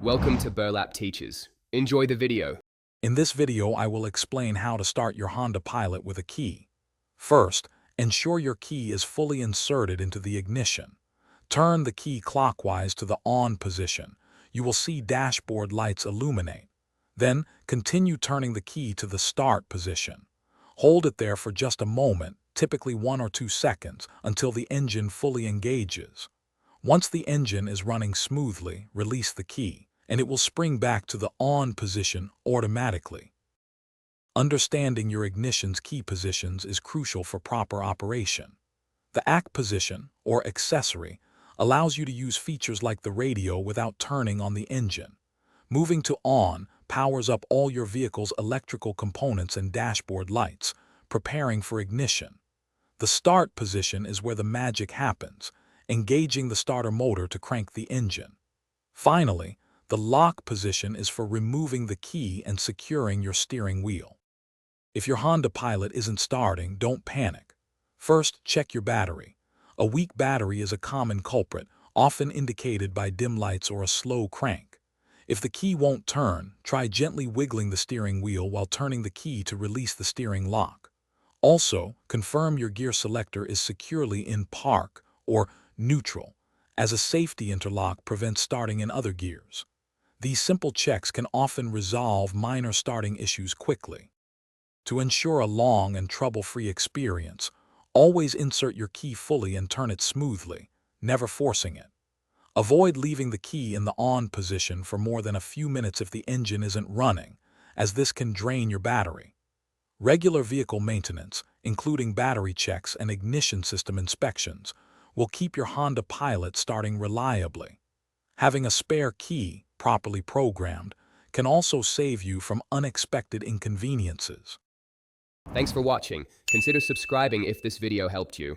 Welcome to Burlap Teachers. Enjoy the video. In this video, I will explain how to start your Honda Pilot with a key. First, ensure your key is fully inserted into the ignition. Turn the key clockwise to the on position. You will see dashboard lights illuminate. Then, continue turning the key to the start position. Hold it there for just a moment, typically 1 or 2 seconds, until the engine fully engages. Once the engine is running smoothly, release the key, and it will spring back to the on position automatically. Understanding your ignition's key positions is crucial for proper operation. The ACK position, or accessory, allows you to use features like the radio without turning on the engine. Moving to on powers up all your vehicle's electrical components and dashboard lights, preparing for ignition. The start position is where the magic happens, engaging the starter motor to crank the engine. Finally, the lock position is for removing the key and securing your steering wheel. If your Honda Pilot isn't starting, don't panic. First, check your battery. A weak battery is a common culprit, often indicated by dim lights or a slow crank. If the key won't turn, try gently wiggling the steering wheel while turning the key to release the steering lock. Also, confirm your gear selector is securely in park or neutral, as a safety interlock prevents starting in other gears. These simple checks can often resolve minor starting issues quickly. To ensure a long and trouble-free experience, always insert your key fully and turn it smoothly, never forcing it. Avoid leaving the key in the on position for more than a few minutes if the engine isn't running, as this can drain your battery. Regular vehicle maintenance, including battery checks and ignition system inspections, will keep your Honda Pilot starting reliably. Having a spare key, properly programmed, can also save you from unexpected inconveniences. Thanks for watching. Consider subscribing if this video helped you.